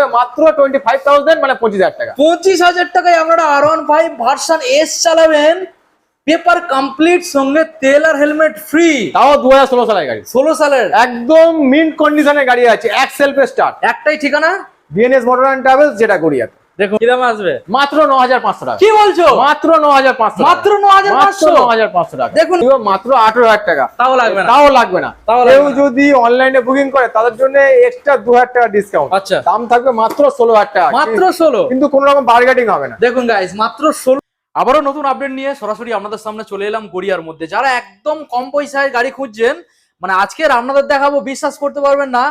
থাকবে মাত্র 25,000 মানে 25,000 টাকা। 25,000 টাকায় আপনারা R15 ভার্সন এস চালাবেন, পেপার কমপ্লিট, সঙ্গে তেল আর হেলমেট ফ্রি। তাও 2016 সালের গাড়ি, 16 সালের একদম মিন্ট কন্ডিশনের গাড়ি আছে, এক সেলফে স্টার্ট। একটাই ঠিকানা বিএনএস মোটর অ্যান্ড ট্রাভেলস, যেটা গড়িয়াতে। দেখুন কি দামে আসবে, মাত্র 9,500 টাকা। কি বলছো, মাত্র 9,500, মাত্র 9,500, 9,500 টাকা। দেখুন মাত্র 18,000 টাকা, তাও লাগবে না, তাও লাগবে না। তাও কেউ লাগবে না। যদি অনলাইনে বুকিং করে তাদের জন্য এক্সট্রা 2,000 টাকা ডিসকাউন্ট। আচ্ছা, দাম থাকবে মাত্র 16,000 টাকা, মাত্র 16, কিন্তু কোনো রকম বার্গেটিং হবে না। দেখুন গাইস মাত্র 16। আবারও নতুন আপডেট নিয়ে সরাসরি আপনাদের সামনে চলে এলাম গড়িয়ার মধ্যে। যারা একদম কম পয়সায় গাড়ি খুঁজছেন, মানে আজকের আপনাদের দেখাবো, বিশ্বাস করতে পারবেন না,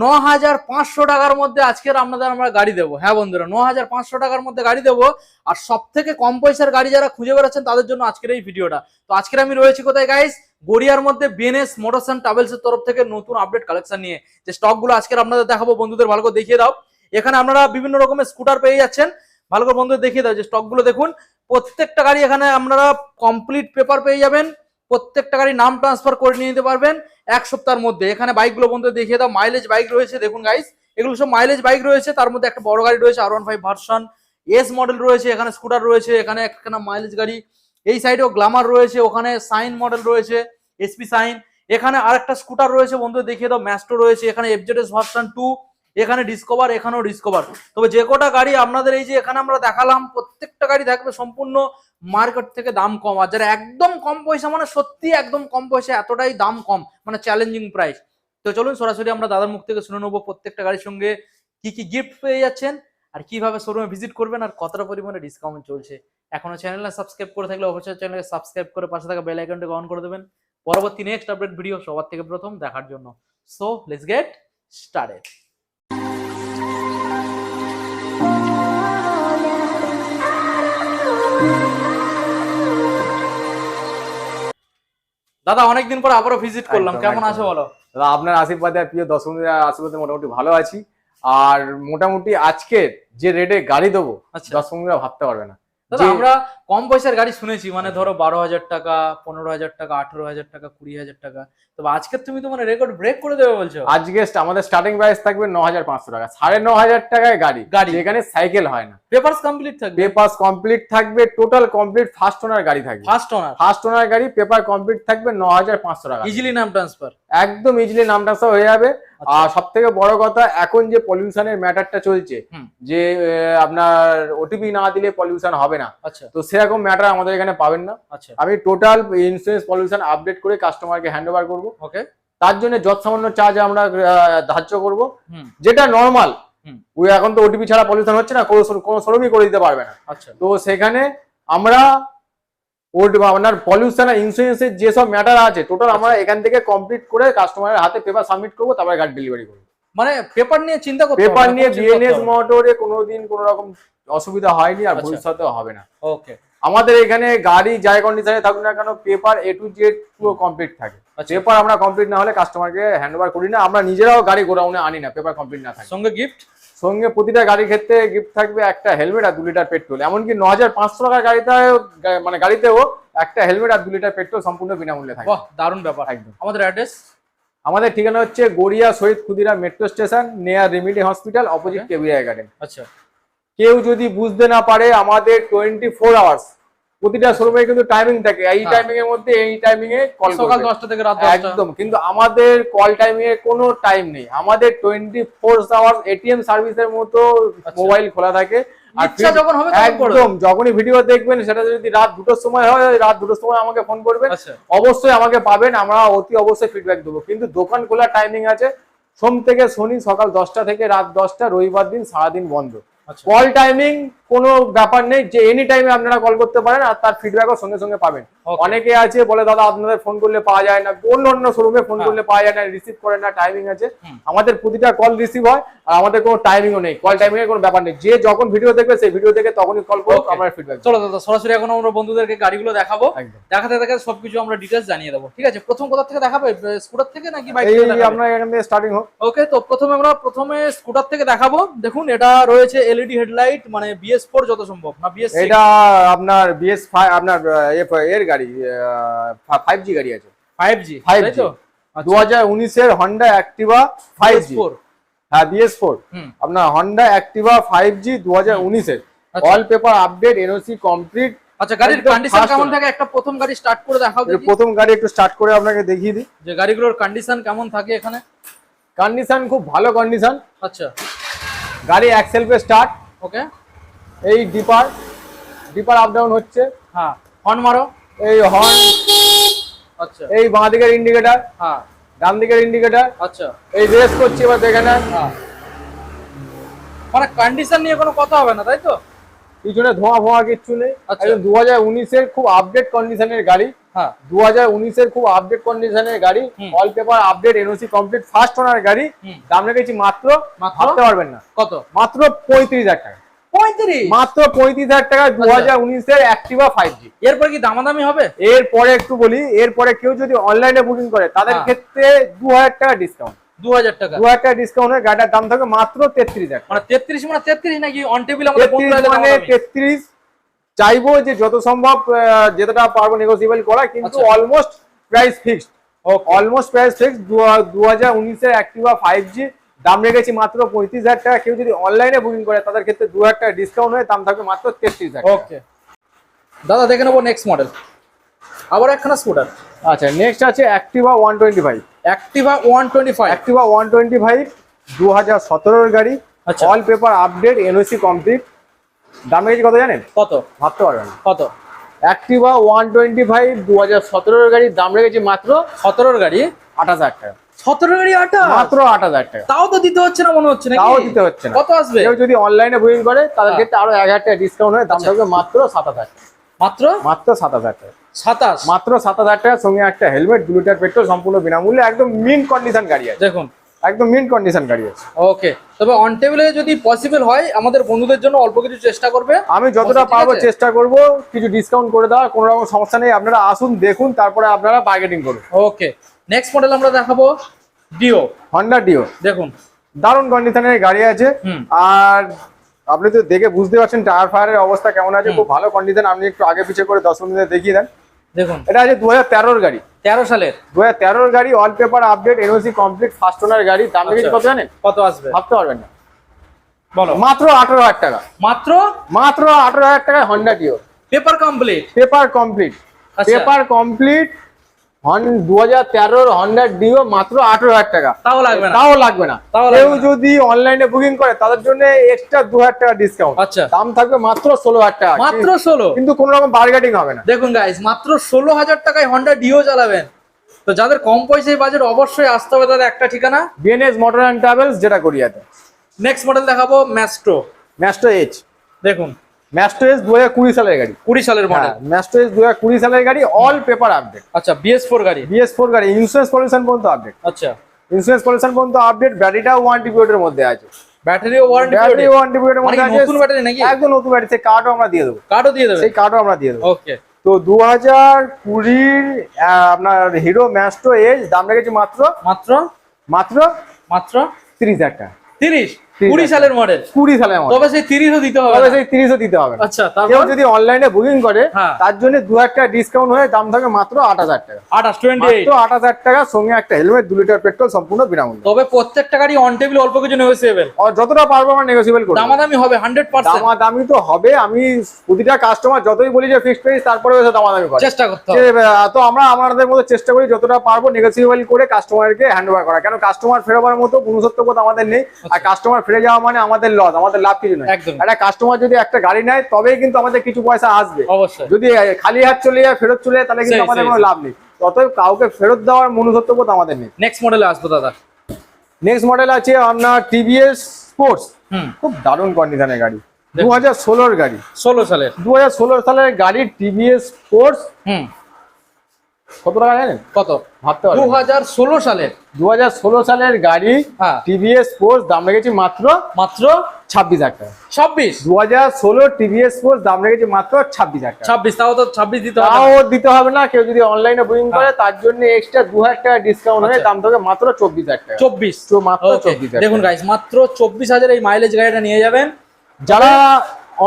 9,500 টাকার মধ্যে আজকের আপনাদের আমরা গাড়ি দেবো। হ্যাঁ বন্ধুরা, 9,500 টাকার মধ্যে গাড়ি দেবো। আর সব থেকে কম পয়সার গাড়ি যারা খুঁজে বেড়াচ্ছেন তাদের জন্য আজকের এই ভিডিওটা। তো আজকের আমি রয়েছি কোথায় গাইস, গড়িয়ার মধ্যে বিএনএস মোটরস এন্ড ট্রাভেলসের তরফ থেকে নতুন আপডেট কালেকশন নিয়ে। যে স্টকগুলো আজকের আপনাদের দেখাবো, বন্ধুদের ভালো করে দেখিয়ে দাও। এখানে আপনারা বিভিন্ন রকমের স্কুটার পেয়ে যাচ্ছেন, ভালো করে বন্ধুদের দেখিয়ে দাও যে স্টকগুলো দেখুন। প্রত্যেকটা গাড়ি এখানে আপনারা কমপ্লিট পেপার পেয়ে যাবেন, প্রত্যেকটা গাড়ি নাম ট্রান্সফার করে নিয়ে নিতে পারবেন এক সপ্তাহের মধ্যে। এখানে বাইকগুলো বন্ধুদের দেখিয়ে দাও, মাইলেজ বাইক রয়েছে দেখুন গাইস, এগুলো সব মাইলেজ বাইক রয়েছে। তার মধ্যে একটা বড় গাড়ি রয়েছে R15 ভার্সন এস মডেল রয়েছে, এখানে স্কুটার রয়েছে, এখানে একটা মাইলেজ গাড়ি, এই সাইডেও গ্ল্যামার রয়েছে, ওখানে সাইন মডেল রয়েছে, এসপি সাইন। এখানে আরেকটা স্কুটার রয়েছে বন্ধুদের দেখিয়ে দাও, ম্যাস্ট্রো রয়েছে, এখানে এফজেডএস ভার্সন 2, এখানে ডিসকভার, এখানেও ডিসকভার। তবে যে কটা গাড়ি আপনাদের এই যে এখানে আমরা দেখালাম, প্রত্যেকটা গাড়ি থাকবে সম্পূর্ণ মার্কেট থেকে দাম কম। আর যারা একদম কম পয়সা, মানে সত্যি একদম কম পয়সা, এতটাই দাম কম, মানে চ্যালেঞ্জিং প্রাইস। তো চলুন সরাসরি আমরা দাদার মুখ থেকে শুনে নেবো প্রত্যেকটা গাড়ির সঙ্গে কি কি গিফট পেয়ে যাচ্ছেন, আর কিভাবে শোরুমে ভিজিট করবেন, আর কতটা পরিমাণে ডিসকাউন্ট চলছে। এখনো চ্যানেলটা সাবস্ক্রাইব করে থাকলে অবশ্যই চ্যানেলকে সাবস্ক্রাইব করে পাশে থাকা বেল আইকনটাকে অন করে দেবেন পরবর্তী নেক্সট আপডেট ভিডিও সবার থেকে প্রথম দেখার জন্য। So let's get started. দাদা অনেকদিন পর আবারও ভিজিট করলাম, কেমন আছো বলো? দাদা আপনার আশীর্বাদে আর প্রিয় দর্শকদের আশীর্বাদে মোটামুটি ভালো আছি। আর মোটামুটি আজকের যে রেটে গাড়ি দেবো, দর্শকরা ভাবতে পারবে না। দাদা আমরা কম পয়সার গাড়ি শুনেছি, মানে ধরো 12,000 টাকা, 15,000 টাকা, 18,000 টাকা, 20,000 টাকা। তবে আজকে তুমি তো মানে রেকর্ড ব্রেক করে দেবে বলছো। আজকে আমাদের স্টার্টিং প্রাইস থাকবে 9,500 টাকা, 9,500 টাকায় গাড়ি, যেখানে সাইকেল হয় না। পেপারস কমপ্লিট থাকবে, পেপারস কমপ্লিট থাকবে, টোটাল কমপ্লিট ফার্স্ট ওনার গাড়ি থাকবে। ফার্স্ট ওনার গাড়ি, পেপার কমপ্লিট থাকবে 9,500 টাকা। ইজিলি নাম ট্রান্সফার, একদম ইজিলি নাম ট্রান্সফার হয়ে যাবে। আর সব থেকে বড় কথা, এখন যে পলিউশনের ম্যাটারটা চলছে, যে আপনার ওটিপি না দিলে পলিউশন হবে না, তো সেরকম ম্যাটার আমাদের এখানে পাবেন না। আমি টোটাল ইন্স্যুরেন্স পলিউশন আপডেট করে কাস্টমারকে হ্যান্ড ওভার করবো। তার জন্য যত সামান্য চার্জ আমরা ধার্য করব, যেটা নর্মাল। ওই এখন তো ওটিপি ছাড়া পলিউশন হচ্ছে না, কোনো শোরুমই করে দিতে পারবে না। তো সেখানে আমরা আপনার পলিউশন আর ইন্স্যুরেন্সের যেসব ম্যাটার আছে টোটাল আমরা এখান থেকে কমপ্লিট করে কাস্টমারের হাতে পেপার সাবমিট করবো, তারপরে গাড়ি ডেলিভারি করবো। মানে পেপার নিয়ে চিন্তা করতে, পেপার নিয়ে বিএনএস মোটরে কোনোদিন কোনো রকম অসুবিধা হয়নি, আর ভবিষ্যতেও হবে না। ওকে, আমাদের এখানে গাড়ি যাই কন্ডিশনে থাকুক না কেন, পেপার এ টু জেড পুরো কমপ্লিট থাকে। পেপার আমরা কমপ্লিট না হলে কাস্টমারকে হ্যান্ড ওভার করি না। আমরা নিজেরাও গাড়ি গোডাউনে আনি না পেপার কমপ্লিট না থাকে। সঙ্গে গিফট, সঙ্গে প্রতিটা গাড়ির ক্ষেত্রে গিফট থাকবে একটা হেলমেট আর 2 লিটার পেট্রোল। এমনকি 9,500 টাকার গাড়িতে, মানে গাড়িতেও একটা হেলমেট আর 2 লিটার পেট্রোল সম্পূর্ণ বিনামূল্যে থাকে। বাহ, দারুণ ব্যাপার। একদম। আমাদের অ্যাড্রেস, আমাদের ঠিকানা হচ্ছে Garia Shahid Khudiram metro station, near remedy hospital, opposite KBI garden. আচ্ছা, কেউ যদি বুঝতে না পারে, আমাদের 24 আওয়ার্স প্রতিটা শোরুমে কিন্তু টাইমিং থাকে। এই টাইমিং এর মধ্যে, এই টাইমিং এ কল সকাল 10টা থেকে রাত 10টা একদম। কিন্তু আমাদের কল টাইমিং এ কোনো টাইম নেই। আমাদের 24 আওয়ার্স এটিএম সার্ভিসের মতো মোবাইল খোলা থাকে। আর যখন হবে একদম যখনই ভিডিও দেখবেন, সেটা যদি রাত 2টোর সময় হয়, রাত 2টোর সময় আমাকে ফোন করবেন, অবশ্যই আমাকে পাবেন, আমরা অতি অবশ্যই ফিডব্যাক দেবো। কিন্তু দোকান খোলার টাইমিং আছে সোম থেকে শনি সকাল 10টা থেকে রাত 10টা, রবিবার দিন সারাদিন বন্ধ। কল টাইমিং কোনো ব্যাপার নেই, যে এনি টাইমে আপনারা কল করতে পারেন, আর তার ফিডব্যাকও সঙ্গে সঙ্গে পাবেন। অনেকে আছে বলে দাদা আপনাদের ফোন করলে পাওয়া যায় না, অন্য শোরুমে ফোন করলে পাওয়া যায় না, রিসিভ করে না, টাইমিং আছে। আমাদের প্রতিটা কল রিসিভ হয়, আর আমাদের কোনো টাইমিংও নেই, কল টাইমিং এর কোনো ব্যাপার নেই। যে যখন ভিডিও দেখবে সেই ভিডিও দেখে তখনই কল করুন, আমরা ফিডব্যাক। চলো দাদা সরাসরি এখন আমরা বন্ধুদেরকে গাড়িগুলো দেখাবো, দেখাতে দেখাতে সবকিছু আমরা ডিটেইলস জানিয়ে দেবো। ঠিক আছে, প্রথম কোথা থেকে দেখাবে, স্কুটার থেকে নাকি বাইক থেকে দেখাবে? আমরা এখান থেকে স্টার্টিং হোক। ওকে, তো প্রথমে স্কুটার থেকে দেখাবো। দেখুন এটা রয়েছে এলইডি হেডলাইট, মানে BS4 যত সম্ভব না BS6। এটা আপনার BS5, আপনার এর গাড়ি 5G গাড়ি আছে। 5G, তাই তো? 2019 এর Honda Activa 5G। হ্যাঁ BS4 হুম। আপনার হন্ডা অ্যাক্টিভা 5G 2019 এর আচ্ছা। All paper update NOC complete. আচ্ছা, গাড়ির একদম কন্ডিশন first কেমন owner। থাকে? একটা প্রথম গাড়ি স্টার্ট করে দেখাও দেখি, প্রথম গাড়ি একটু স্টার্ট করে আপনাকে দেখিয়ে দিই। যে গাড়িগুলোর কন্ডিশন কেমন থাকে এখানে। কন্ডিশন খুব ভালো কন্ডিশন। আচ্ছা, গাড়ি এক সেলফে স্টার্ট। ওকে। এই ডিপার আপ ডাউন হচ্ছে। হ্যাঁ, হর্ন মারো। এই হর্ন, আচ্ছা। এই বাঁ দিকের ইন্ডিকেটর, হ্যাঁ। ডান দিকের ইন্ডিকেটর। আচ্ছা। এই রেস করছি এবার দেখে নেন। হ্যাঁ, মানে কন্ডিশন নিয়ে কোনো কথা হবে না, তাই তো? পিছনে ধোঁয়া ফোঁয়া কিচ্ছু নেই। আচ্ছা। একদম 2019 এর খুব আপডেট কন্ডিশনের গাড়ি। হ্যাঁ। 2019 এর খুব আপডেট কন্ডিশনের গাড়ি, হুম। All paper update NOC complete first owner গাড়ি। হুম। দাম রেখেছি মাত্র, মাত্র? ভাবতে পারবেন না, কত? মাত্র 35,000 টাকা। 35? মাত্র 35,000 টাকা 2019 এর অ্যাক্টিভা 5G। এরপর কি দামাদামি হবে? এরপরে একটু বলি, এরপরে কেউ যদি অনলাইনে বুকিং করে তাদের হ্যাঁ। ক্ষেত্রে 2,000 টাকা ডিসকাউন্ট। 2000 টাকা? 2,000 টাকা ডিসকাউন্টের গাড়িটার দাম থাকবে মাত্র 33,000 টাকা। মানে 33 মানে 33 নাকি অন টেবিল আমাদের 33 মানে 33 চাইবো যে যত সম্ভব যেটা পারবো নেগোসিয়েবল করা, কিন্তু আচ্ছা। Almost price fixed. Almost price fixed. 2019 এর অ্যাক্টিভা 5G দাম রেখেছি মাত্র 35,000 টাকা। কেউ যদি অনলাইনে বুকিং করে তাদের ক্ষেত্রে 2,000 টাকা ডিসকাউন্ট হয়ে দাম থাকবে মাত্র 33,000 টাকা। ওকে দাদা, দেখে নেবো নেক্সট মডেল। আবার একখানা স্কুটার। আচ্ছা, নেক্সট আছে অ্যাক্টিভা 125। অ্যাক্টিভা 125। অ্যাক্টিভা 125 2017 এর গাড়ি, আচ্ছা। All paper update NOC complete. দাম রেখেছি কত জানেন? কত? ভাবতে পারবেন না। কত? অ্যাক্টিভা 125 2017 এর গাড়ির দাম রেখেছি মাত্র 17 গাড়ি 28,000 টাকা। 17 গাড়ি 28? মাত্র 28,000 টাকা। তাও তো দিতে হচ্ছে না মনে হচ্ছে নাকি? তাও দিতে হচ্ছে না। কত আসবে? কেউ যদি অনলাইনে বুকিং করে তাদের হ্যাঁ। ক্ষেত্রে আরো 1,000 টাকা ডিসকাউন্ট হয়ে দাম আচ্ছা। থাকবে মাত্র 7,000 টাকা। মাত্র? মাত্র 7,000 টাকা। 27? মাত্র 7,000 টাকার সঙ্গে একটা হেলমেট, 2 লিটার পেট্রোল সম্পূর্ণ বিনামূল্যে, একদম মিন্ট কন্ডিশন গাড়ি আছে। দেখুন, একদম মিন্ট কন্ডিশন গাড়ি আছে। ওকে। তবে অন টেবিলে যদি পসিবল হয় আমাদের বন্ধুদের জন্য অল্প কিছু চেষ্টা করবে। আমি যতটা ঠিক পারবো আছে? চেষ্টা করব কিছু ডিসকাউন্ট করে দেওয়ার, কোনো রকম সমস্যা নেই। আপনারা আসুন, দেখুন, তারপরে আপনারা বার্গেনিং করুন। ওকে, নেক্সট মডেল আমরা দেখাবো ডিও। হন্ডা ডিও দেখুন, দারুণ কন্ডিশনের গাড়ি আছে। হুম। আর আপনি তো দেখে বুঝতে পারছেন টায়ার ফায়ারের অবস্থা কেমন আছে। হুম। খুব ভালো কন্ডিশন। আপনি একটু আগে পিছে করে 10 মিনিটে দেখিয়ে দেন। দেখুন, এটা আছে 2013 গাড়ি। 13 সালের? 2013 গাড়ি, all paper update NOC complete first owner গাড়ি। দাম রেখেছি কত জানেন? কত আসবে? ভাবতে পারবেন না, বলো। মাত্র 18,000 টাকা। মাত্র? মাত্র 18,000 টাকায় Honda deo. Paper complete? Paper complete. আচ্ছা। পেপার কমপ্লিট 2013 হন্ডা ডিও মাত্র 18,000 টাকা। তাও লাগবে না? তাও লাগবে না। তাও কেউ লাগবে না। যদি অনলাইনে বুকিং করে তাদের জন্য এক্সট্রা 2,000 টাকা ডিসকাউন্ট। আচ্ছা। দাম থাকবে মাত্র 16,000 টাকা। মাত্র 16? কিন্তু কোনো রকম বার্গেটিং হবে না। দেখুন গাইস, মাত্র 16,000 টাকায় হন্ডা ডিও চালাবেন। তো যাদের কম পয়সায় বাজেট অবশ্যই আসতে হবে তাদের একটা ঠিকানা, বিএনএস মোটর অ্যান্ড ট্রাভেলস, যেটা কোরিয়াতে। নেক্সট মডেল দেখাবো ম্যাস্ট্রো। Maestro Edge. দেখুন, ম্যাস্ট্রো এজ 2020 সালের গাড়ি। 20 সালের মডেল। ম্যাস্ট্রো এজ 2020 সালের গাড়ি, অল পেপার আপডেট। আচ্ছা, BS4 গাড়ি। BS4 গাড়ি, ইন্স্যুরেন্স পলিউশন পর্যন্ত আপডেট। আচ্ছা, ইন্স্যুরেন্স পলিউশন পর্যন্ত আপডেট। ব্যাটারিটাও ওয়ারেন্টি পিরিয়ডের মধ্যে আছে। ব্যাটারিও ওয়ারেন্টি ব্যাটারি ওয়ারেন্টি পিরিয়ডের মানে মধ্যে কি আছে। নতুন ব্যাটারি নাকি? একদম নতুন ব্যাটারি। সেই কার্ডও আমরা দিয়ে দেবো। কার্ডও দিয়ে দেবে? সেই কার্ডও আমরা দিয়ে দেবো। ওকে। তো 2020 আপনার হিরো ম্যাস্ট্রো এজ দাম রেখেছি মাত্র মাত্র? মাত্র মাত্র 30,000 টাকা। 30? 20 সালের মডেল? 20 সালের মডেল। তবে সেই 30ও দিতে হবে তবে না? সেই 30ও দিতে হবে না। আচ্ছা, কেউ তারপর? যদি অনলাইনে বুকিং করে হ্যাঁ। তার জন্য 2,000 টাকা ডিসকাউন্ট হয়ে দাম থাকবে মাত্র 28,000 টাকা। 28? মাত্র 28,000 টাকা, সঙ্গে একটা হেলমেট, 2 লিটার পেট্রোল সম্পূর্ণ বিনামূল্যে। তবে প্রত্যেকটা গাড়ি অন টেবিল অল্প কিছু নেগোসিয়েবল। আর যতটা পারবো আমরা নেগোসিয়েবল করব। দামাদামি হবে 100%? দামাদামি তো হবে। আমি প্রতিটা কাস্টমার যতই বলি যে ফিক্সড প্রাইস, তারপরে হয়তো দামাদামি করে। চেষ্টা করতে যে, হবে। তো আমরা আমাদের মধ্যে চেষ্টা করি যতটা পারবো নেগোসিয়েবল করে কাস্টমারকে হ্যান্ড ওভার করা। কেন কাস্টমার ফেরবার মতো মনুষ্যত্ববোধ আমাদের নেই। আর কাস্টমার ফিরে যাওয়া মানে আমাদের লস, আমাদের লাভ কিছু নয়। একদম। একটা কাস্টমার যদি একটা গাড়ি নেয় তবেই কিন্তু আমাদের কিছু পয়সা আসবে। অবশ্যই। যদি খালি হাত চলে যায়, ফেরত চলে যায়, তাহলে কিন্তু সেই, আমাদের সেই, কোনো লাভ নেই। অতএব কাউকে ফেরত দেওয়ার মনুষ্যত্ববোধ আমাদের নেই। নেক্সট মডেলে আসবো দাদা। নেক্সট মডেল আছে আপনার টিভিএস স্পোর্টস। হুম। খুব দারুণ কন্ডিশনের গাড়ি, 2016 গাড়ি। 16 সালের? 2016 সালের গাড়ি টিভিএস স্পোর্টস। হুম। কত টাকা জানেন? কত? ভাবতে পারবেন। 2016 সালের? 2016 সালের গাড়ি, হ্যাঁ। টিভিএস স্পোর্টস দাম রেখেছি মাত্র মাত্র 26,000 টাকা। 26? 2016 টিভিএস স্পোর্টস দাম রেখেছি মাত্র 26,000 টাকা। 26? তাও তো 26 দিতে হবে? তাও দিতে হবে না। কেউ যদি অনলাইনে বুকিং করে তার জন্য এক্সট্রা 2,000 টাকা ডিসকাউন্ট হয়ে আচ্ছা। দাম থাকবে মাত্র 24,000 টাকা। 24? তো মাত্র Okay. 24,000 দেখুন গাইস, মাত্র 24,000 এই মাইলেজ গাড়িটা নিয়ে যাবেন। যারা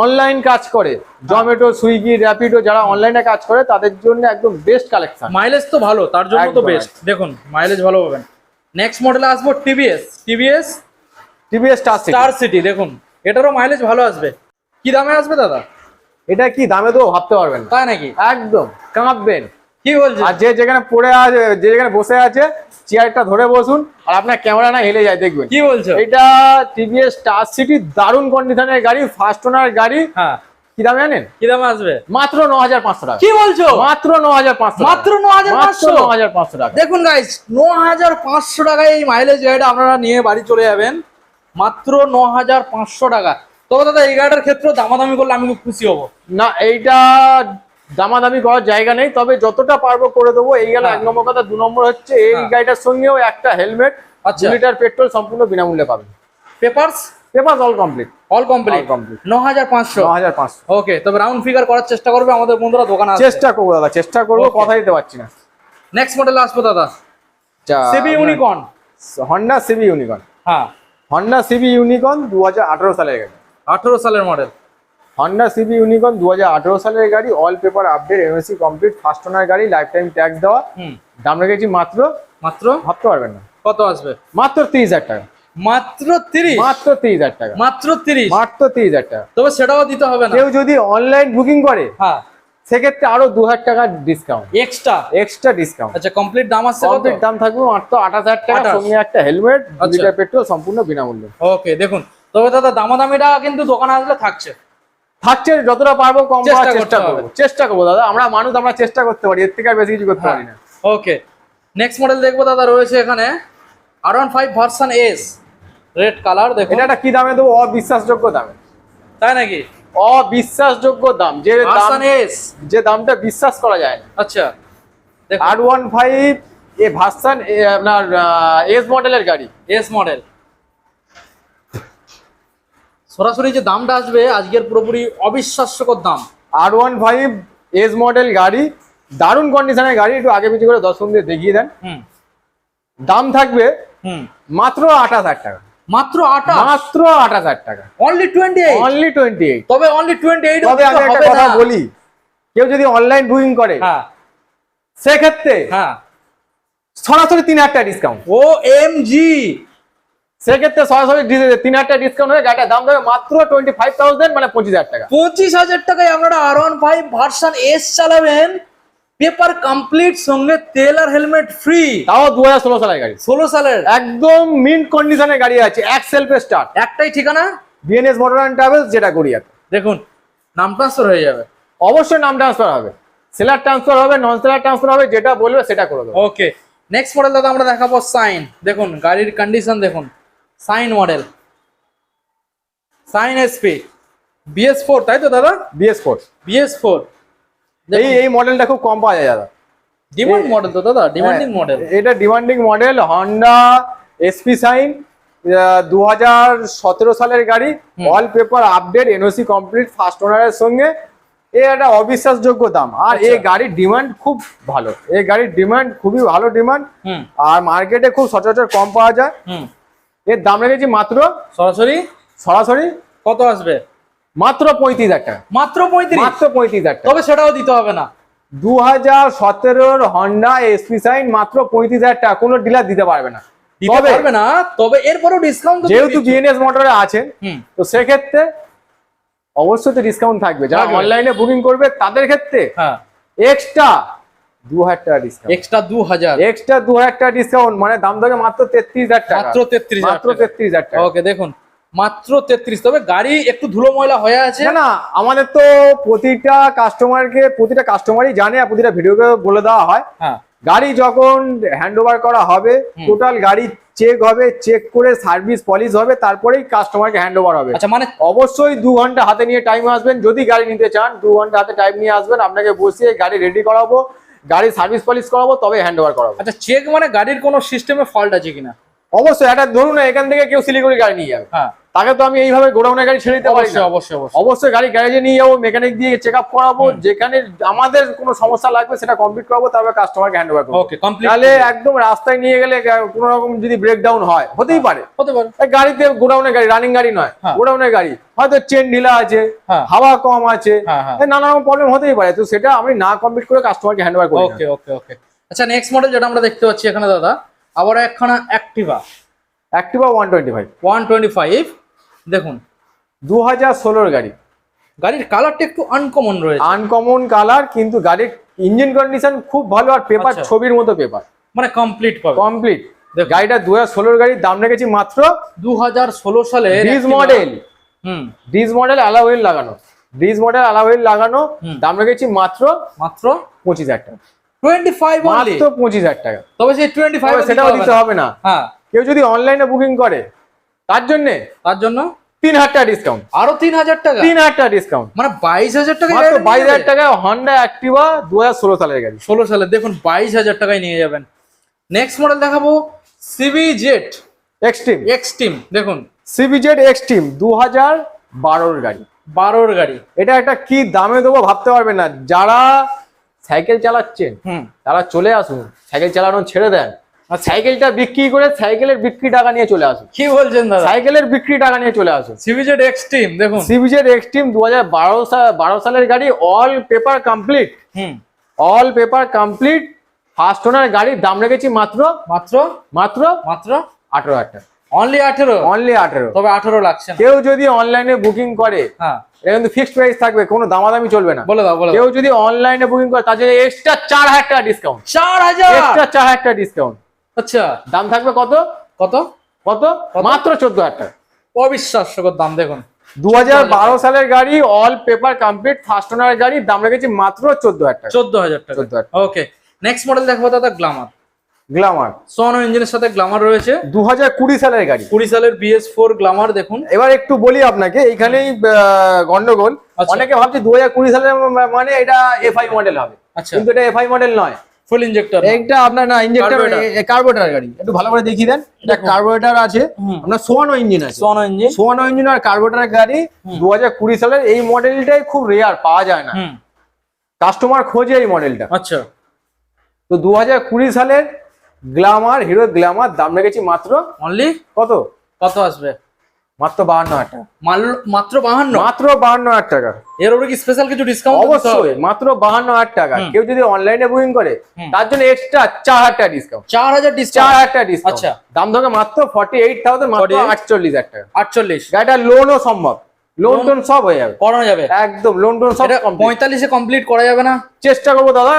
অনলাইন কাজ করে, জোম্যাটো, সুইগি, র্যাপিডো, যারা অনলাইনে কাজ করে তাদের জন্য একদম বেস্ট কালেকশন। মাইলেজ তো ভালো, তার জন্য তো একদম, বেস্ট। দেখুন মাইলেজ ভালো পাবেন। নেক্সট মডেলে আসবো TVS. TVS TVS star city দেখুন, এটারও মাইলেজ ভালো আসবে। কি দামে আসবে দাদা? এটা কি দামে তো ভাবতে পারবেন না, তাই নাকি? একদম কাঁপবেন। কি বলছেন? আর যে যেখানে পড়ে আছে, যে যেখানে বসে আছে, চেয়ারটা ধরে বসুন, আর আপনার ক্যামেরা না হেলে যায় দেখবেন। কি বলছো? এটা টিভিএস স্টার সিটি, দারুণ কন্ডিশনের গাড়ি, ফার্স্ট ওনার গাড়ি। হ্যাঁ, কি দামে জানেন? কি দামে আসবে? মাত্র 9,500 টাকা। কি বলছো? মাত্র 9,500, মাত্র 9,500? 9,500 টাকা। দেখুন গাইস, 9,500 টাকায় এই মাইলেজ গাড়িটা আপনারা নিয়ে বাড়ি চলে যাবেন, মাত্র 9,500 টাকা। তবে দাদা এই গাড়িটার ক্ষেত্রে দামাদামি করলে আমি খুব খুশি হব। না, এইটা দামাদামি করার জায়গা নেই, তবে যতটা পারবো করে দেবো। এই গেল 1 নম্বর কথা। 2 নম্বর হচ্ছে এই গাড়িটার সঙ্গেও একটা হেলমেট, 2 লিটার পেট্রোল সম্পূর্ণ বিনামূল্যে পাবেন। Papers all complete. All complete. 9,500। 9,500। ওকে, তবে রাউন্ড ফিগার করার চেষ্টা করবে আমাদের বন্ধুরা দোকানে আসবে। চেষ্টা করবো দাদা, চেষ্টা করবো, কথা দিতে পারছি না। নেক্সট মডেল আসবো দাদা, CB Unicorn. Honda CB Unicorn. হ্যাঁ, হন্ডা সিবি ইউনিকর্ন 2018 সালের গাড়ি। 18 সালের মডেল। হন্ডা সিবি ইউনিকর্ন 2018 সালের গাড়ি, all paper update, MSc complete, first owner গাড়ি, লাইফ টাইম ট্যাক্স দেওয়া। দাম রেখেছি মাত্র ভাবতে পারবেন না কত আসবে? মাত্র 30,000 টাকা। মাত্র 30? মাত্র 30,000 টাকা। মাত্র 30? মাত্র 30,000 টাকা। তবে সেটাও দিতে হবে না। কেউ যদি অনলাইন বুকিং করে, হ্যাঁ, সেক্ষেত্রে আরো 2,000 টাকা ডিসকাউন্ট, এক্সট্রা ডিসকাউন্ট। আচ্ছা, কমপ্লিট দাম আসছে কত? কমপ্লিট দাম থাকবে মাত্র 28,000 টাকা, 28,000 সঙ্গে একটা হেলমেট, 2 আচ্ছা। লিটার পেট্রোল সম্পূর্ণ বিনামূল্যে। ওকে, দেখুন তবে দাদা দামাদামিটা কিন্তু দোকানে আসলে থাকছে। যতটা পারবো কম করার চেষ্টা চেষ্টা করতে করবো। হবে। চেষ্টা করবো দাদা, আমরা মানুষ, আমরা চেষ্টা করতে পারি, এর থেকে আর বেশি কিছু করতে পারি না। ওকে, নেক্সট মডেল দেখবো দাদা, রয়েছে এখানে R15 version S, red colour. দেখুন এটা কি দামে দেবো? অবিশ্বাসযোগ্য দামে। তাই নাকি? অবিশ্বাসযোগ্য দাম, ভার্সন এস, যে দামটা বিশ্বাস করা যায় না। আচ্ছা দেখুন, R15 এ ভার্সন আপনার এস মডেলের গাড়ি। S model. সরাসরি যে দামটা আসবে আজকের পুরোপুরি অবিশ্বাস্যকর দাম। R15 এস মডেল গাড়ি, দারুণ কন্ডিশনের গাড়ি। একটু আগে পিছিয়ে করে 10 দিয়ে দেখিয়ে দেন। দাম থাকবে মাত্র 28,000 টাকা। মাত্র 28? মাত্র 28,000 টাকা। অনলি 28? অনলি 28। তবে অনলি 28 তবে আমি একটা কথা বলি, কেউ যদি অনলাইন বুকিং করে, হ্যাঁ, সেক্ষেত্রে হ্যাঁ, সরাসরি 3,000 টাকা ডিসকাউন্ট। OMG, সেক্ষেত্রে সরাসরি 3,000 টাকা ডিসকাউন্ট হয়ে গাড়িটার দাম দেবে মাত্র 25,000, মানে 25,000 টাকা। 25,000 টাকায় আপনারা R15 ভার্সন এস চালাবেন, পেপার কমপ্লিট, সঙ্গে তেল আর হেলমেট ফ্রি। তাও 2016 সালের গাড়ি। 16 সালের একদম মিন্ট কন্ডিশনের গাড়ি আছে, এক সেলফে স্টার্ট। একটাই ঠিকানা, বিএনএস মোটর অ্যান্ড ট্রাভেলস, যেটা গড়িয়াতে। দেখুন নাম ট্রান্সফার হয়ে যাবে। অবশ্যই নাম ট্রান্সফার হবে, সেলার ট্রান্সফার হবে, নন সেলার ট্রান্সফার হবে, যেটা বলবে সেটা করে দেবো। ওকে, নেক্সট মডেল দাদা আমরা দেখাবো সাইন। দেখুন গাড়ির কন্ডিশন দেখুন, sign model, sign SP BS4, তাই তো দাদা? BS4। এই মডেলটা খুব কম পাওয়া যায় দাদা। ডিমান্ড মডেল তো দাদা, ডিমান্ডিং মডেল। এটা demanding model, Honda SP shine, 2017 সালের গাড়ি, all paper update, NOC complete, first ওনারের সঙ্গে। এটা অবিশ্বাসযোগ্য দাম। আর এই গাড়ির ডিমান্ড খুব ভালো, এই গাড়ির ডিমান্ড খুবই ভালো ডিমান্ড। আর মার্কেটে খুব সচরাচর কম পাওয়া যায়। এর দাম রেখেছি মাত্র সরাসরি কত আসবে? মাত্র 35,000 টাকা। মাত্র 35? মাত্র 35,000 টাকা। তবে সেটাও দিতে হবে না। 2017 হন্ডা এসপি সাইন মাত্র 35,000 টাকা, কোনো ডিলার দিতে পারবে না। তবে এরপরও ডিসকাউন্ট, যেহেতু বিএনএস মোটরে আছেন, তো সেক্ষেত্রে অবশ্যই তো ডিসকাউন্ট থাকবে। যারা অনলাইনে বুকিং করবে তাদের ক্ষেত্রে এক্সট্রা 2,000 টাকা ডিসকাউন্ট। এক্সট্রা 2,000 টাকা ডিসকাউন্ট, মানে দাম থাকে মাত্র 33,000 টাকা। মাত্র 33,000 টাকা। ওকে, দেখুন মাত্র 33। তবে গাড়ি একটু ধুলো ময়লা হয়ে আছে। না, আমাদের তো প্রতিটা কাস্টমারই জানে, আর প্রতিটা ভিডিওকে বলে দেওয়া হয়। গাড়ি যখন হ্যান্ড ওভার করা হবে, টোটাল গাড়ি চেক হবে, চেক করে সার্ভিস পলিশ হবে, তারপরেই কাস্টমারকে হ্যান্ড ওভার হবে। আচ্ছা, মানে অবশ্যই 2 ঘন্টা হাতে নিয়ে টাইম আসবেন। যদি গাড়ি নিতে চান 2 ঘন্টা হাতে টাইম নিয়ে আসবেন, আপনাকে বসিয়ে গাড়ি রেডি করাবো, গাড়ি সার্ভিস পলিশ করাবো, তবে হ্যান্ড ওভার করাবো। আচ্ছা, চেক মানে গাড়ির কোনো সিস্টেমে ফল্ট আছে কিনা? অবশ্যই। এটা ধরুন না, এখান থেকে কেউ শিলিগুড়ি গাড়ি নিয়ে যাবে, তাকে তো আমি এইভাবে গোডাউনের গাড়ি ছেড়ে দিতে পারি না। অবশ্যই গাড়ি গ্যারেজে নিয়ে যাবো, মেকানিক দিয়ে চেক আপ করাবো, যেখানে আমাদের কোনো সমস্যা লাগবে সেটা কমপ্লিট করাবো, তারপর কাস্টমারকে হ্যান্ড ওভার করবো। তাহলে একদম রাস্তায় নিয়ে গেলে কোনো রকম যদি ব্রেকডাউন হয়, হতেই পারে। গাড়িতে গোডাউনের গাড়ি, রানিং গাড়ি নয়, গোডাউনের গাড়ি, হয়তো চেন ঢিলা আছে, হাওয়া কম আছে, নানা রকম প্রবলেম হতেই পারে। তো সেটা আমি না কমপ্লিট করে কাস্টমারকে হ্যান্ড ওভার করি। ওকে। আচ্ছা, নেক্সট মডেল যেটা আমরা দেখতে পাচ্ছি এখানে দাদা, আবার একখানা অ্যাক্টিভা। অ্যাক্টিভা 125 125 দেখুন 2016 গাড়ি। গাড়ির কালারটা একটু আনকমন রয়েছে, আনকমন কালার, কিন্তু গাড়ির ইঞ্জিন কন্ডিশন খুব ভালো, আর পেপার আচ্ছা। ছবির মতো পেপার, মানে কমপ্লিট পাবে। কমপ্লিট। গাড়িটা 2016 গাড়ির দাম রেখেছি মাত্র 2016 সালে ডিজ মডেল, হুম ডিজ মডেল অ্যালয় হুইল লাগানো, ডিজ মডেল অ্যালয় হুইল লাগানো, দাম রেখেছি মাত্র 25,000 টাকা, 25 অনলি, মাত্র 25,000 টাকা। তবে সেই 25 সেটাও দিতে হবে না। হ্যাঁ, কেউ যদি অনলাইনে বুকিং করে তার জন্য 3,000 টাকা ডিসকাউন্ট, আরো 3000 টাকা, 3,000 টাকা ডিসকাউন্ট, মানে 22,000 টাকা, মাত্র 22,000 টাকা হন্ডা অ্যাক্টিভা 2016 সালের গাড়ি। 16 সালে দেখুন 22,000 টাকায় নিয়ে যাবেন। নেক্সট মডেল দেখাবো সিভিজেড এক্সট্রিম, এক্সট্রিম দেখুন, সিভিজেড এক্সট্রিম 2012 গাড়ি, 12 গাড়ি। এটা একটা কি দামে দেবো ভাবতে পারবেন না। যারা সাইকেল চালাচ্ছেন তারা চলে আসুন, সাইকেল চালানো ছেড়ে দেন, আর সাইকেলটা বিক্রি করে সাইকেলের বিক্রি টাকা নিয়ে চলে আসুন। কি বলছেন দাদা? সাইকেলের বিক্রি টাকা নিয়ে চলে আসুন। সিভিজেড এক্সট্রিম দেখুন, সিভিজেড এক্সট্রিম 2012 সালের গাড়ি, all paper complete, all paper complete, first ওনার গাড়ির দাম রেখেছি মাত্র মাত্র মাত্র মাত্র 18,000 টাকা, অনলি 18, অনলি 18। তবে 18 লাগছে না। কেউ যদি অনলাইনে বুকিং করে, হ্যাঁ এটা কিন্তু ফিক্সড প্রাইস থাকবে, কোনো দামাদামি চলবে না। বলে দাও, বলে দাও। কেউ যদি অনলাইনে বুকিং করে তার জন্য এক্সট্রা 4,000 টাকা ডিসকাউন্ট, 4000, এক্সট্রা 4,000 টাকা ডিসকাউন্ট। আচ্ছা, দাম থাকবে কত কত কত? মাত্র 14,000 টাকা। অবিশ্বাস্যকর দাম দেখুন, 2012 সালের গাড়ি, all paper complete, first owner গাড়ি, দাম রেখেছি মাত্র 14,000 টাকা, 14,000 টাকা। 14,000 ওকে, নেক্সট মডেল দেখবো দাদা গ্ল্যামার। গ্ল্যামার সোনো ইঞ্জিনের সাথে গ্ল্যামার রয়েছে, 2020 সালের গাড়ি। 20 সালের BS4 গ্ল্যামার দেখুন। এবার একটু বলি আপনাকে, এইখানেই গন্ডগোল। আচ্ছা। অনেকে ভাবছে 2020 সালের মানে এটা FI মডেল হবে, আচ্ছা, কিন্তু এটা FI মডেল নয়। ফুল ইঞ্জেক্টর, এটা আপনার না ইঞ্জেক্টর, কার্বোরেটর গাড়ি। একটু ভালো করে দেখিয়ে দেন, এটা কার্বোরেটর আছে, আপনার সোয়ানো ইঞ্জিন আছে, সোনো ইঞ্জিন, সোয়ানো ইঞ্জিন আর কার্বোরেটর গাড়ি 2020 সালের। এই মডেলটাই খুব রেয়ার, পাওয়া যায় না, কাস্টমার খোঁজে এই মডেলটা। আচ্ছা, তো 2020 সালের গ্ল্যামার, হিরো গ্ল্যামার, দাম রেখেছি মাত্র অনলি কত কত আসবে? মাত্র 52,000 টাকা, মাত্র 52, মাত্র 52,000 টাকা। এর উপরে কি স্পেশাল কিছু ডিসকাউন্ট? অবশ্যই, মাত্র 52,000 টাকা। কেউ যদি অনলাইনে বুকিং করে তার জন্য এক্সট্রা 4,000 টাকা ডিসকাউন্ট, 4000 ডিসকাউন্ট, 4,000 টাকা ডিসকাউন্ট। আচ্ছা, দাম ধরে মাত্র 48,000, মাত্র 48,000 টাকা। 48, গাড়িটা লোনও সম্ভব, লোন টোন সব হয়ে যাবে, করানো যাবে একদম লোন টোন সব। 45 এ কমপ্লিট করা যাবে না? চেষ্টা করবো দাদা,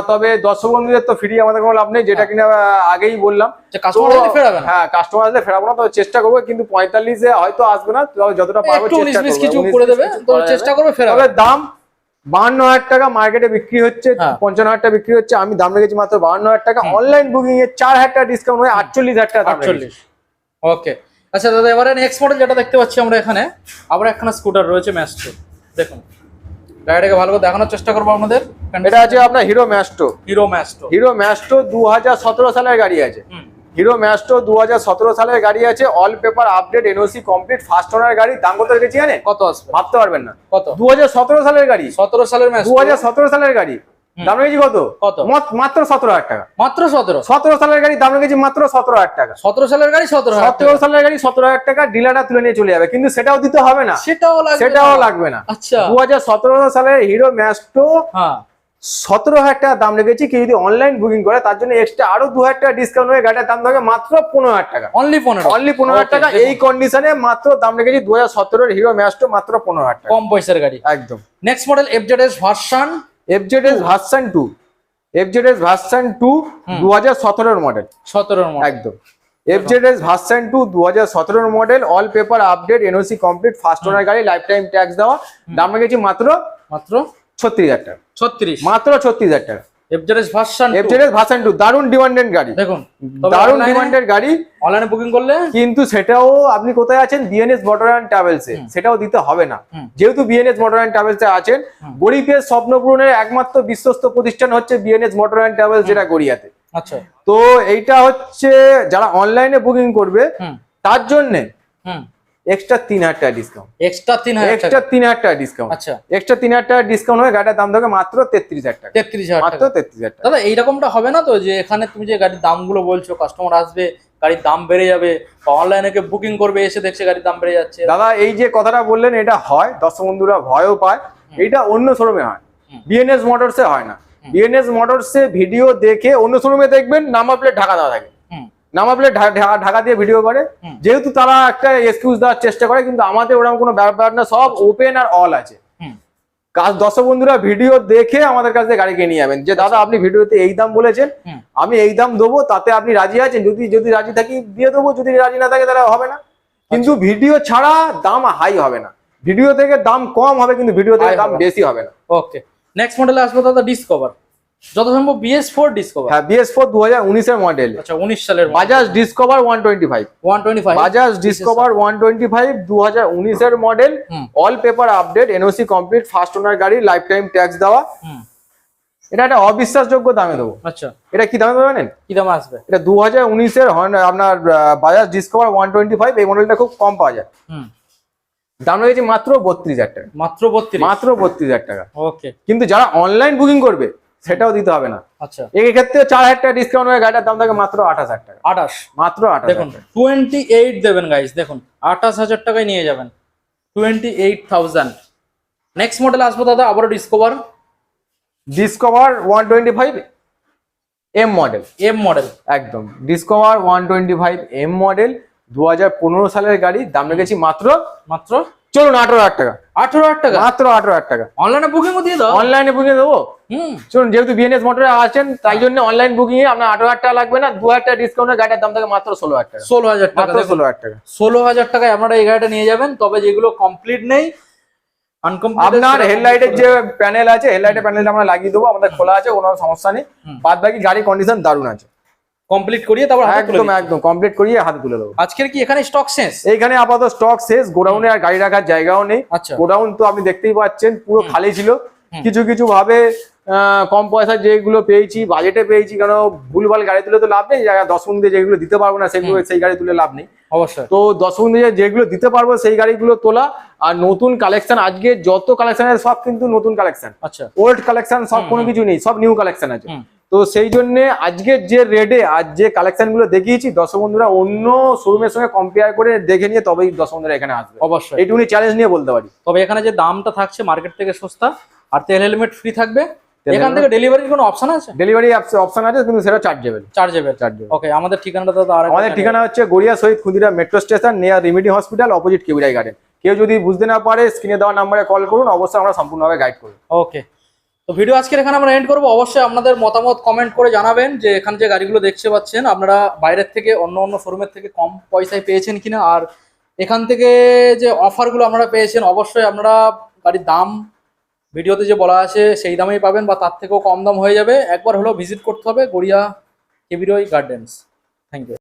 তবে দর্শক বন্ধুদের তো ফ্রি আমাদের কোনো লাভ নেই, যেটা কিনা আগেই বললাম। কাস্টমার আসলে ফেরাবে না? হ্যাঁ, কাস্টমার আসলে ফেরাবো না, তবে চেষ্টা করবো, কিন্তু 45 এ হয়তো আসবে না, তবে যতটা পারবো একটু 19 চেষ্টা 20 করবো, কিছু 19 করে 20 দেবে, কিছু তো করা যাবে। চেষ্টা করবে ফেরাবে। তবে দাম 52,000 টাকা মার্কেটে বিক্রি হচ্ছে, হ্যাঁ। 55,000 টাকা বিক্রি হচ্ছে, আমি দাম রেখেছি মাত্র 52,000 টাকা। অনলাইন বুকিং এ 4,000 টাকা ডিসকাউন্ট হয়ে 48,000 টাকা দাম রেখেছি। 48, ওকে। আচ্ছা দাদা, এবারে নেক্সট মডেল যেটা দেখতে পাচ্ছি আমরা এখানে, আবার একখানা স্কুটার রয়েছে ম্যাস্ট্রো। দেখুন গাড়িটাকে ভালো করে দেখানোর চেষ্টা করবো আপনাদের। এটা আছে আপনার hero Maestro, hero Maestro, hero Maestro 2017 সালের গাড়ি আছে। হিরো ম্যাস্ট্রো 2017 সালের গাড়ি আছে, all paper update, NOC complete, first owner গাড়ি। দাম কত রেখেছি জানেন? কত আসবে? ভাবতে পারবেন না, কত? 2017 সালের গাড়ি, 17 সালের ম্যাস্ট্রো, 2017 সালের গাড়ি, দাম রেখেছি কত? কত? মাত্র 17,000 টাকা। মাত্র 17? 17 সালের গাড়ি দাম রেখেছি মাত্র 17,000 টাকা। 17 সালের গাড়ি 17,000 টাকা। 17 সালের গাড়ি 17,000 টাকা, ডিলাররা তুলে নিয়ে চলে যাবে, কিন্তু সেটাও দিতে হবে না, সেটাও লাগবে, সেটাও লাগবে না। আচ্ছা, 2017 সালের হিরো ম্যাস্ট্রো হ্যাঁ 17,000 টাকা দাম রেখেছি। কেউ যদি অনলাইন বুকিং করে তার জন্য এক্সট্রা আরো 2,000 টাকা ডিসকাউন্ট হয়ে গাড়িটার দাম থাকে মাত্র 15,000 টাকা, অনলি 15, অনলি 15,000 টাকা। এই কন্ডিশনে মাত্র দাম রেখেছি 2017 এর হিরো ম্যাস্ট্রো মাত্র 15,000 টাকা, কম পয়সার গাড়ি একদম। Next model FZS version, FZS version 2, FZS version 2 2017 এর মডেল, 17 এর মডেল, একদম। FZS ভার্সন 2 2017 এর model, all paper update, NOC complete, first owner গাড়ি, লাইফ টাইম ট্যাক্স দেওয়া, দাম রেখেছি মাত্র মাত্র 36,000 টাকা, 36, মাত্র 36,000 টাকা। FZS ভার্সন, FZS ভার্সন 2 দারুণ ডিমান্ডেড গাড়ি, দেখুন দারুণ ডিমান্ডেড গাড়ি। অনলাইনে বুকিং করলে কিন্তু সেটাও আপনি কোথায় আছেন? BNS মোটর অ্যান্ড ট্রাভেলসে, সেটাও দিতে হবে না। যেহেতু BNS মোটর অ্যান্ড ট্রাভেলসে আছেন, গরিবের স্বপ্ন পূরণের একমাত্র বিশ্বস্ত প্রতিষ্ঠান হচ্ছে BNS মোটর অ্যান্ড ট্রাভেলস, যেটা গড়িয়াতে। আচ্ছা, তো এইটা হচ্ছে যারা অনলাইনে বুকিং করবে তার জন্য এক্সট্রা 3,000 টাকা ডিসকাউন্ট, এক্সট্রা 3000 এক্সট্রা 3,000 টাকা ডিসকাউন্ট, আচ্ছা, এক্সট্রা 3,000 টাকা ডিসকাউন্ট হয়ে গাড়িটার দাম থাকে মাত্র 33,000 টাকা, 33,000 মাত্র টাকা। 33,000 টাকা। দাদা এইরকমটা হবে না তো যে এখানে তুমি যে গাড়ির দামগুলো বলছো, কাস্টমার আসবে গাড়ির দাম বেড়ে যাবে, বা অনলাইনে বুকিং করবে এসে দেখছে গাড়ির দাম বেড়ে যাচ্ছে? দাদা এই যে কথাটা বললেন এটা হয়, দর্শক বন্ধুরা ভয়ও পায়, এটা অন্য শোরুমে হয়, BNS মোটরসে হয় না। BNS মোটরসে ভিডিও দেখে, অন্য শোরুমে দেখবেন নাম্বার প্লেট ঢাকা দেওয়া থাকে, নাম্বার প্লেট ঢাকা দিয়ে ভিডিও করে, যেহেতু তারা একটা এক্সকিউজ দেওয়ার চেষ্টা করে, কিন্তু আমাদের ওরকম কোনো ব্যাপার না, সব ওপেন আর অল আছে। দর্শক বন্ধুরা ভিডিও দেখে আমাদের কাছ থেকে গাড়ি কিনে নিয়ে যাবেন, যে দাদা আপনি ভিডিওতে এই দাম বলেছেন, আমি এই দাম দেবো, তাতে আপনি রাজি আছেন? যদি রাজি থাকি দিয়ে দেবো, যদি রাজি না থাকে তাহলে হবে না। কিন্তু ভিডিও ছাড়া দাম হাই হবে না, ভিডিও থেকে দাম কম হবে, কিন্তু ভিডিও থেকে দাম বেশি হবে না। ওকে, নেক্সট মডেলে আসবো দাদা ডিসকভার, যত সম্ভব BS4 ডিসকভার। হ্যাঁ, BS4 2019 এর মডেল। আচ্ছা, 19 সালের বাজাজ ডিসকভার 125। বাজাজ ডিসকভার 125 2019 এর model, all paper update, NOC complete, first owner গাড়ি, লাইফ টাইম ট্যাক্স দেওয়া। এটা একটা অবিশ্বাসযোগ্য দামে দেবো। আচ্ছা, এটা কি দামে দেবেন? কি দাম আসবে? এটা 2019 এর আপনার বাজাজ ডিসকভার 125, এই মডেলটা খুব কম পাওয়া যায়। দাম রয়েছে মাত্র 32,000 টাকা। মাত্র 32,000 টাকা। ওকে, কিন্তু যারা অনলাইন বুকিং করবে সেটাও দিতে হবে না। আচ্ছা, এই ক্ষেত্রে 4,000 টাকা ডিসকাউন্ট হয়ে গাড়িটার দাম থাকে মাত্র 28,000 টাকা। 28, মাত্র 28। দেখুন 28 দেবেন গাইস, দেখুন 28,000 টাকায় নিয়ে যাবেন, 28,000। নেক্সট মডেল আসবো দাদা আবারও ডিসকভার 125 এম মডেল। একদম ডিসকভার 125 এম মডেল, 2015 সালের গাড়ি, দাম রেখেছি মাত্র চলুন 18,000 টাকা। 18,000 টাকা, মাত্র 18,000 টাকা। অনলাইনে বুকিংও দিয়ে দাও? অনলাইনে বুকিং দেবো। চলুন, যেহেতু বিএনএস মোটরে আছেন তাই জন্য অনলাইন বুকিং এ আপনার 18,000 টাকা লাগবে না, 2,000 টাকা ডিসকাউন্টের গাড়ির দাম থাকে মাত্র 16,000 টাকা। 16,000 টাকা, মাত্র 16,000 টাকা। 16,000 টাকায় আপনারা এই গাড়িটা নিয়ে যাবেন। তবে যেগুলো কমপ্লিট নেই, আপনার হেডলাইটের যে প্যানেল আছে, হেডলাইটের প্যানেলটা আমরা লাগিয়ে দেবো, আমাদের খোলা আছে, কোনো সমস্যা নেই। বাদ বাকি গাড়ির কন্ডিশন দারুণ আছে। কমপ্লিট করিয়ে তারপর একদম কমপ্লিট করিয়ে হাতে তুলে দেবো। আজকের কি এখানে স্টক শেষ? এইখানে আপাতত স্টক শেষ, গোডাউনে আর গাড়ি রাখার জায়গাও নেই। গোডাউন তো আপনি দেখতেই পাচ্ছেন পুরো খালি ছিল। কিছু ভাবে কম পয়সা যেগুলো পেয়েছি, বাজেটে পেয়েছি, কারণ ভুলভাল গাড়ি তুলে তো লাভ নেই। 10 দিয়ে যেগুলো দিতে পারবো না সেগুলো, সেই গাড়ি তুলে লাভ নেই। অবশ্যই। তো 10 দিয়ে যেগুলো দিতে পারবো সেই গাড়িগুলো তোলা। আর নতুন কালেকশন, আজকে যত কালেকশন আছে সব কিন্তু নতুন কালেকশন। আচ্ছা, ওল্ড কালেকশন সব কোনো কিছু নেই, সব নিউ কালেকশন আছে। তো সেই জন্য আজকের যে রেটে আজ যে কালেকশন গুলো দেখিয়েছি, দর্শক বন্ধুরা অন্য শোরুমের সঙ্গে কম্পেয়ার করে দেখে নিয়ে তবেই দর্শক বন্ধুরা এখানে আসবে। অবশ্যই, এইটুকুনি চ্যালেঞ্জ নিয়ে বলতে পারি। তবে এখানে যে দামটা থাকছে মার্কেট থেকে সস্তা, আর তেল হেলমেট ফ্রি থাকবে। এখান থেকে ডেলিভারির কোনো অপশন আছে? ডেলিভারি অপশন আছে, কিন্তু সেটা চার্জেবল। ওকে, আমাদের ঠিকানাটা দাদা? আমাদের ঠিকানা হচ্ছে Garia Shahid Khudiram metro station, near remedy hospital, opposite কেবিরাই গার্ডেন। কেউ যদি বুঝতে না পারে স্ক্রিনে দেওয়া নাম্বারে কল করুন, অবশ্যই আমরা সম্পূর্ণভাবে গাইড করব। ওকে, তো ভিডিও আজকের এখানে আমরা এন্ড করবো। অবশ্যই আপনাদের মতামত কমেন্ট করে জানাবেন যে এখানে যে গাড়িগুলো দেখতে পাচ্ছেন আপনারা বাইরের থেকে অন্য শোরুমের থেকে কম পয়সায় পেয়েছেন কিনা, আর এখান থেকে যে অফারগুলো আপনারা পেয়েছেন অবশ্যই আপনারা গাড়ির দাম ভিডিওতে যে বলা আছে সেই দামেই পাবেন, বা তার থেকেও কম দাম হয়ে যাবে। একবার হলেও ভিজিট করতে হবে গড়িয়া কেবিরই গার্ডেন্স। Thank you.